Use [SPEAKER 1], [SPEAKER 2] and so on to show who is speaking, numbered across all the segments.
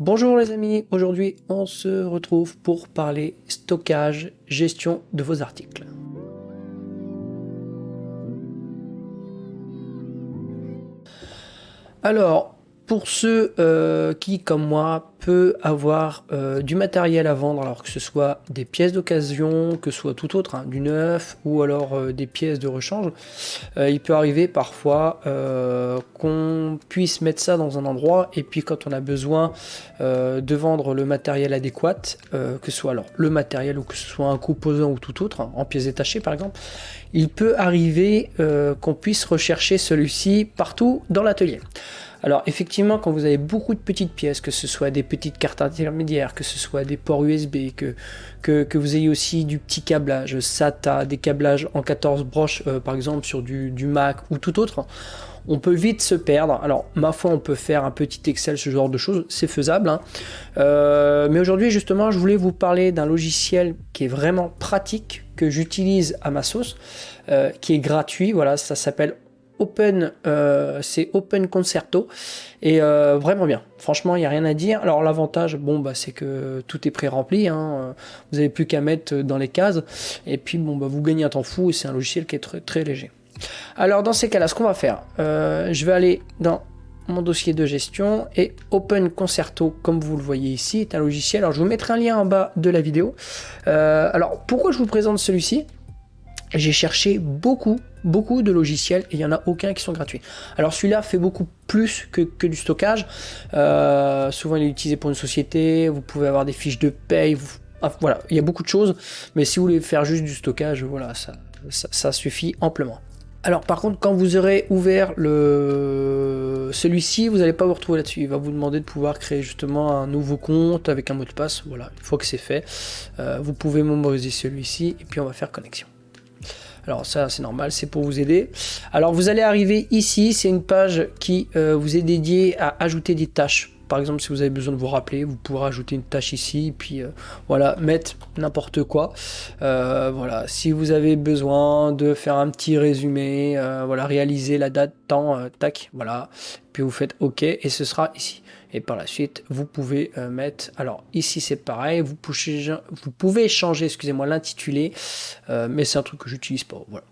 [SPEAKER 1] Bonjour les amis, aujourd'hui on se retrouve pour parler stockage, gestion de vos articles. Alors, pour ceux qui, comme moi, peut avoir du matériel à vendre, alors que ce soit des pièces d'occasion, que ce soit tout autre, hein, du neuf, ou alors des pièces de rechange, il peut arriver parfois qu'on puisse mettre ça dans un endroit, et puis quand on a besoin de vendre le matériel adéquat, que ce soit alors le matériel ou que ce soit un composant ou tout autre, hein, en pièces détachées par exemple, il peut arriver qu'on puisse rechercher celui-ci partout dans l'atelier. Alors effectivement, quand vous avez beaucoup de petites pièces, que ce soit des petites cartes intermédiaires, que ce soit des ports USB, que vous ayez aussi du petit câblage SATA, des câblages en 14 broches par exemple sur du Mac ou tout autre, on peut vite se perdre. Alors ma foi, on peut faire un petit Excel, ce genre de choses, c'est faisable, hein. Mais aujourd'hui justement, je voulais vous parler d'un logiciel qui est vraiment pratique, que j'utilise à ma sauce, qui est gratuit. Voilà, ça s'appelle c'est Open Concerto et vraiment bien. Franchement, il n'y a rien à dire. Alors l'avantage, c'est que tout est pré-rempli, hein. Vous n'avez plus qu'à mettre dans les cases et puis vous gagnez un temps fou et c'est un logiciel qui est très, très léger. Alors dans ces cas-là, ce qu'on va faire, je vais aller dans mon dossier de gestion et Open Concerto, comme vous le voyez ici, est un logiciel. Alors je vous mettrai un lien en bas de la vidéo. Alors pourquoi je vous présente celui-ci? J'ai cherché beaucoup de logiciels et il n'y en a aucun qui sont gratuits. Alors celui-là fait beaucoup plus que du stockage. Souvent il est utilisé pour une société, vous pouvez avoir des fiches de paye, voilà, il y a beaucoup de choses, mais si vous voulez faire juste du stockage, voilà, ça suffit amplement. Alors par contre, quand vous aurez ouvert celui-ci, vous n'allez pas vous retrouver là-dessus. Il va vous demander de pouvoir créer justement un nouveau compte avec un mot de passe. Voilà, une fois que c'est fait, vous pouvez mémoriser celui-ci et puis on va faire connexion. Alors ça c'est normal, c'est pour vous aider. Alors vous allez arriver ici, c'est une page qui vous est dédiée à ajouter des tâches. Par exemple, si vous avez besoin de vous rappeler, vous pourrez ajouter une tâche ici, puis voilà, mettre n'importe quoi. Voilà, si vous avez besoin de faire un petit résumé, voilà, réaliser la date, temps, tac, voilà. Puis vous faites OK et ce sera ici. Et par la suite, vous pouvez mettre, alors ici c'est pareil, vous pouvez changer, excusez-moi, l'intitulé, mais c'est un truc que j'utilise pas, voilà.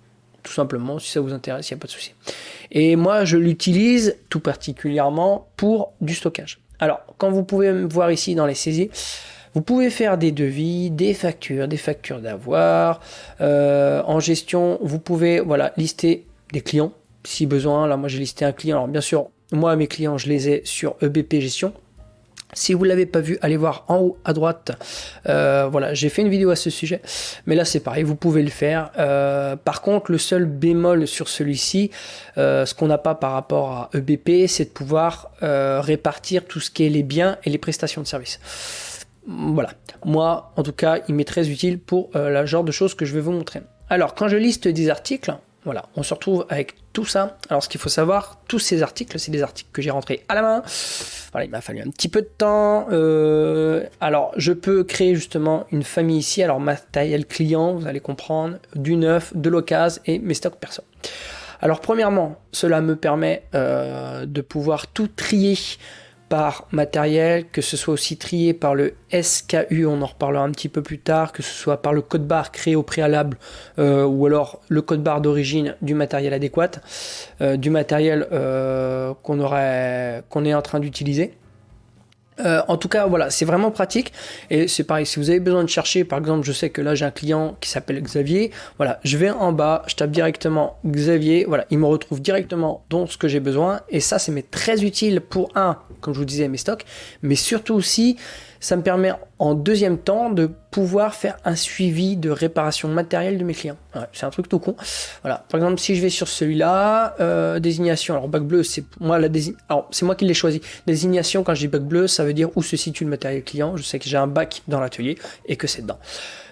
[SPEAKER 1] Tout simplement, si ça vous intéresse, il n'y a pas de souci. Et moi, je l'utilise tout particulièrement pour du stockage. Alors, quand vous pouvez me voir ici dans les saisies, vous pouvez faire des devis, des factures d'avoir. En gestion, vous pouvez lister des clients si besoin. Là, moi, j'ai listé un client. Alors, bien sûr, moi, mes clients, je les ai sur EBP Gestion. Si vous ne l'avez pas vu, allez voir en haut à droite. Voilà, j'ai fait une vidéo à ce sujet. Mais là, c'est pareil, vous pouvez le faire. Par contre, le seul bémol sur celui-ci, ce qu'on n'a pas par rapport à EBP, c'est de pouvoir répartir tout ce qui est les biens et les prestations de services. Voilà. Moi, en tout cas, il m'est très utile pour le genre de choses que je vais vous montrer. Alors, quand je liste des articles, voilà, on se retrouve avec tout ça. Alors, ce qu'il faut savoir, tous ces articles, c'est des articles que j'ai rentrés à la main. Voilà, il m'a fallu un petit peu de temps. Alors, je peux créer justement une famille ici. Alors, matériel client, vous allez comprendre, du neuf, de l'occasion et mes stocks perso. Alors, premièrement, cela me permet de pouvoir tout trier par matériel, que ce soit aussi trié par le SKU, on en reparlera un petit peu plus tard, que ce soit par le code barre créé au préalable ou alors le code barre d'origine du matériel adéquat, du matériel qu'on est en train d'utiliser. En tout cas, voilà, c'est vraiment pratique et c'est pareil, si vous avez besoin de chercher, par exemple, je sais que là j'ai un client qui s'appelle Xavier, voilà, je vais en bas, je tape directement Xavier, voilà, il me retrouve directement dans ce que j'ai besoin et ça, c'est très utile pour comme je vous disais, mes stocks, mais surtout aussi, ça me permet en deuxième temps de pouvoir faire un suivi de réparation matérielle de mes clients. Ouais, c'est un truc tout con. Voilà. Par exemple, si je vais sur celui-là, désignation. Alors bac bleu, c'est moi c'est moi qui l'ai choisi. Désignation, quand je dis bac bleu, ça veut dire où se situe le matériel client. Je sais que j'ai un bac dans l'atelier et que c'est dedans.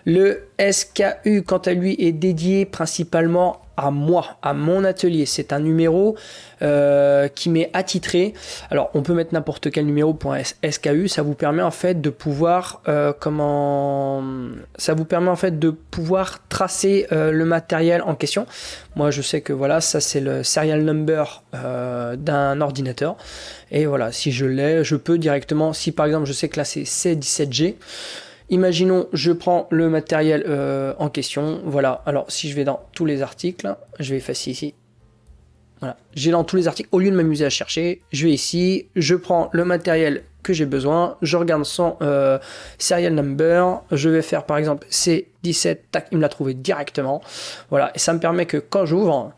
[SPEAKER 1] Le SKU, quant à lui, est dédié principalement à moi, à mon atelier. C'est un numéro qui m'est attitré. Alors, on peut mettre n'importe quel numéro .SKU. Ça vous permet en fait de pouvoir ça vous permet en fait de pouvoir tracer le matériel en question. Moi, je sais que voilà, ça c'est le serial number d'un ordinateur. Et voilà, si je l'ai, je peux directement. Si par exemple, je sais que là c'est C17G. Imaginons, je prends le matériel en question. Voilà, alors si je vais dans tous les articles, je vais effacer ici. Voilà, j'ai dans tous les articles, au lieu de m'amuser à chercher, je vais ici, je prends le matériel que j'ai besoin, je regarde son serial number, je vais faire par exemple C17, tac, il me l'a trouvé directement. Voilà, et ça me permet que quand j'ouvre,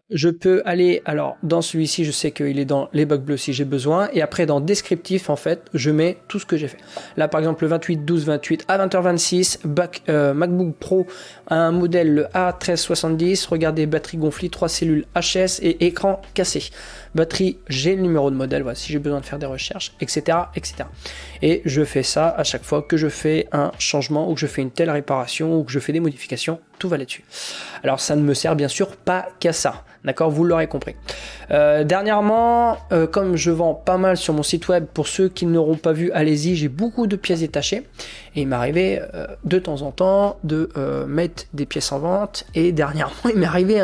[SPEAKER 1] je peux aller, alors dans celui-ci, je sais qu'il est dans les bacs bleus si j'ai besoin, et après dans descriptif, en fait, je mets tout ce que j'ai fait. Là, par exemple, le 28-12-28 à 20h26, MacBook Pro, un modèle le A1370, regardez, batterie gonflée, 3 cellules HS et écran cassé. Batterie, j'ai le numéro de modèle, voilà, si j'ai besoin de faire des recherches, etc., etc. Et je fais ça à chaque fois que je fais un changement, ou que je fais une telle réparation, ou que je fais des modifications, tout va là-dessus. Alors ça ne me sert bien sûr pas qu'à ça, d'accord, vous l'aurez compris. Dernièrement, comme je vends pas mal sur mon site web, pour ceux qui ne l'auront pas vu, allez-y, j'ai beaucoup de pièces détachées, et il m'arrivait de temps en temps de mettre des pièces en vente, et dernièrement il m'est arrivé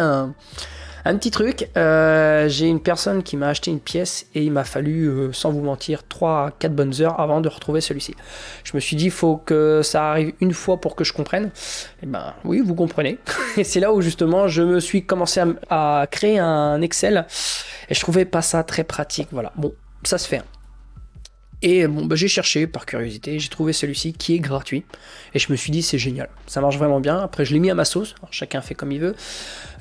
[SPEAKER 1] un petit truc, j'ai une personne qui m'a acheté une pièce et il m'a fallu, sans vous mentir, 3 à 4 bonnes heures avant de retrouver celui-ci. Je me suis dit, il faut que ça arrive une fois pour que je comprenne. Et ben oui, vous comprenez. Et c'est là où justement je me suis commencé à créer un Excel et je trouvais pas ça très pratique. Voilà, bon, ça se fait. Et bon, bah, j'ai cherché par curiosité, j'ai trouvé celui-ci qui est gratuit. Et je me suis dit, c'est génial, ça marche vraiment bien. Après, je l'ai mis à ma sauce, alors, chacun fait comme il veut.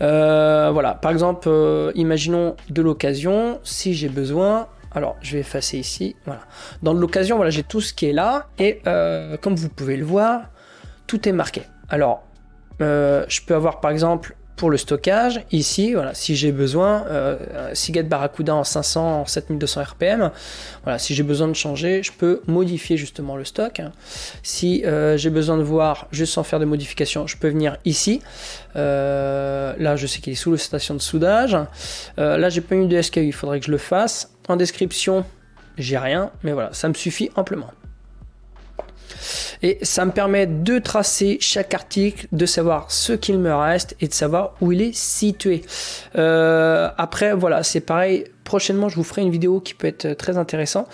[SPEAKER 1] Voilà, par exemple, imaginons de l'occasion, si j'ai besoin. Alors, je vais effacer ici. Voilà. Dans l'occasion, voilà, j'ai tout ce qui est là. Et comme vous pouvez le voir, tout est marqué. Alors, je peux avoir par exemple pour le stockage, ici, voilà, si j'ai besoin, Seagate Barracuda en 500, en 7200 RPM, voilà, si j'ai besoin de changer, je peux modifier justement le stock. Si j'ai besoin de voir, juste sans faire de modification, je peux venir ici. Là, je sais qu'il est sous la station de soudage. Là, j'ai pas eu de SKU, il faudrait que je le fasse. En description, j'ai rien, mais voilà, ça me suffit amplement. Et ça me permet de tracer chaque article, de savoir ce qu'il me reste et de savoir où il est situé. Après, voilà, c'est pareil. Prochainement, je vous ferai une vidéo qui peut être très intéressante.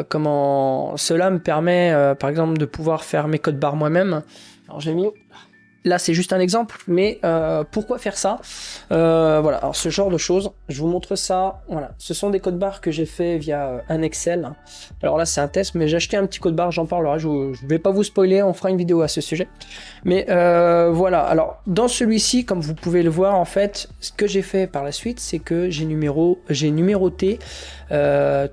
[SPEAKER 1] Comment cela me permet, par exemple, de pouvoir faire mes codes barres moi-même. Alors, j'ai mis... Là, c'est juste un exemple, mais pourquoi faire ça? Voilà, alors ce genre de choses, je vous montre ça. Voilà, ce sont des codes barres que j'ai fait via un Excel. Alors là, c'est un test, mais j'ai acheté un petit code barre, j'en parlerai. Je ne vais pas vous spoiler, on fera une vidéo à ce sujet. Mais voilà, alors dans celui-ci, comme vous pouvez le voir, en fait, ce que j'ai fait par la suite, c'est que j'ai numéroté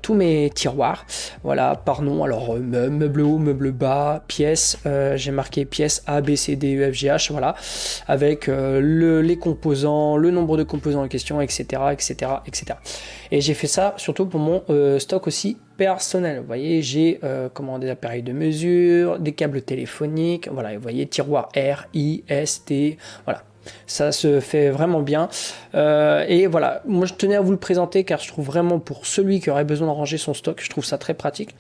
[SPEAKER 1] tous mes tiroirs, voilà, par nom. Alors meuble haut, meuble bas, pièces, j'ai marqué pièces A, B, C, D, E, F, G, H, voilà, avec les composants, le nombre de composants en question, etc., etc., etc. Et j'ai fait ça surtout pour mon stock aussi personnel. Vous voyez, j'ai des appareils de mesure, des câbles téléphoniques, voilà, vous voyez, tiroir R, I, S, T, voilà. Ça se fait vraiment bien et voilà, moi je tenais à vous le présenter car je trouve vraiment pour celui qui aurait besoin de ranger son stock, je trouve ça très pratique.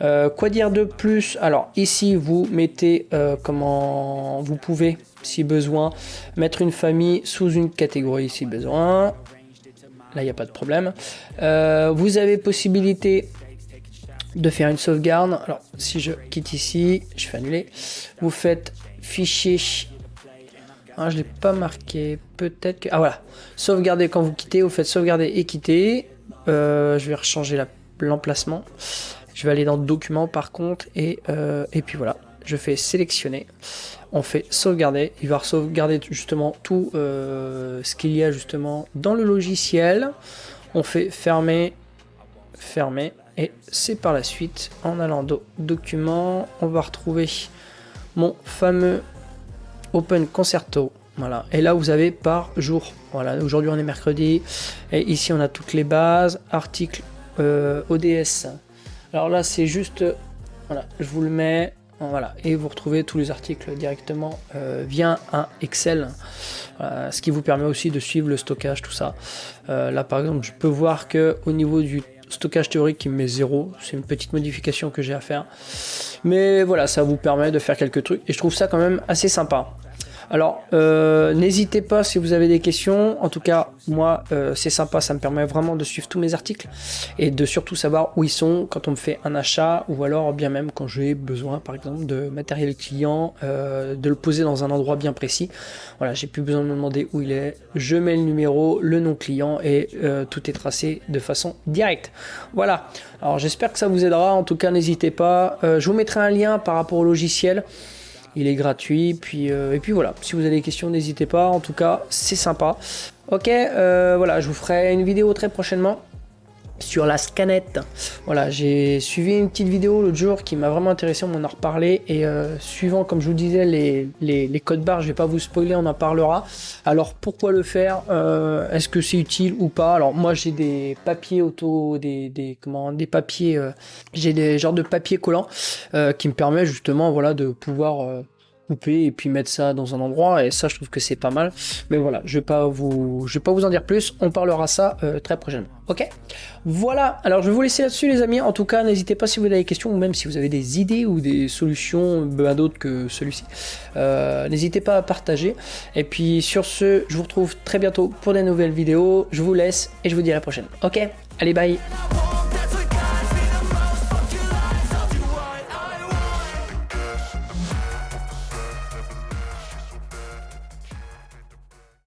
[SPEAKER 1] Quoi dire de plus? Alors ici vous mettez vous pouvez si besoin mettre une famille sous une catégorie si besoin, là il n'y a pas de problème. Vous avez possibilité de faire une sauvegarde. Alors si je quitte ici, je fais annuler, vous faites fichier. Ah, je l'ai pas marqué, peut-être que... Ah voilà, sauvegarder quand vous quittez, vous faites sauvegarder et quitter. Je vais rechanger l'emplacement. Je vais aller dans documents par contre et puis voilà, je fais sélectionner. On fait sauvegarder, il va sauvegarder justement tout ce qu'il y a justement dans le logiciel. On fait fermer, fermer et c'est par la suite en allant dans documents, on va retrouver mon fameux Open Concerto, voilà, et là vous avez par jour, voilà, aujourd'hui on est mercredi, et ici on a toutes les bases, articles ODS, alors là c'est juste, voilà, je vous le mets, Voilà, et vous retrouvez tous les articles directement via un Excel, ce qui vous permet aussi de suivre le stockage, tout ça. Là par exemple, je peux voir que au niveau du stockage théorique, il me met 0, c'est une petite modification que j'ai à faire. Mais voilà, ça vous permet de faire quelques trucs, et je trouve ça quand même assez sympa. Alors, n'hésitez pas si vous avez des questions. En tout cas, moi, c'est sympa, ça me permet vraiment de suivre tous mes articles et de surtout savoir où ils sont quand on me fait un achat ou alors bien même quand j'ai besoin, par exemple, de matériel client, de le poser dans un endroit bien précis. Voilà, j'ai plus besoin de me demander où il est. Je mets le numéro, le nom client et tout est tracé de façon directe. Voilà. Alors, j'espère que ça vous aidera. En tout cas, n'hésitez pas. Je vous mettrai un lien par rapport au logiciel. Il est gratuit, et puis voilà, si vous avez des questions, n'hésitez pas, en tout cas, c'est sympa. Ok, voilà, je vous ferai une vidéo très prochainement sur la scanette. Voilà, j'ai suivi une petite vidéo l'autre jour qui m'a vraiment intéressé, on m'en a reparlé, et suivant, comme je vous disais, les codes barres, je vais pas vous spoiler, on en parlera. Alors, pourquoi le faire? Est-ce que c'est utile ou pas? Alors, moi, j'ai des papiers des papiers, j'ai des genres de papier collants qui me permet justement, voilà, de pouvoir couper et puis mettre ça dans un endroit, et ça je trouve que c'est pas mal. Mais voilà, je vais pas vous en dire plus, on parlera ça très prochainement. Ok, voilà, alors je vais vous laisser là-dessus les amis. En tout cas, n'hésitez pas si vous avez des questions ou même si vous avez des idées ou des solutions d'autres que celui-ci, n'hésitez pas à partager. Et puis sur ce, je vous retrouve très bientôt pour des nouvelles vidéos. Je vous laisse et je vous dis à la prochaine. Ok, allez, bye.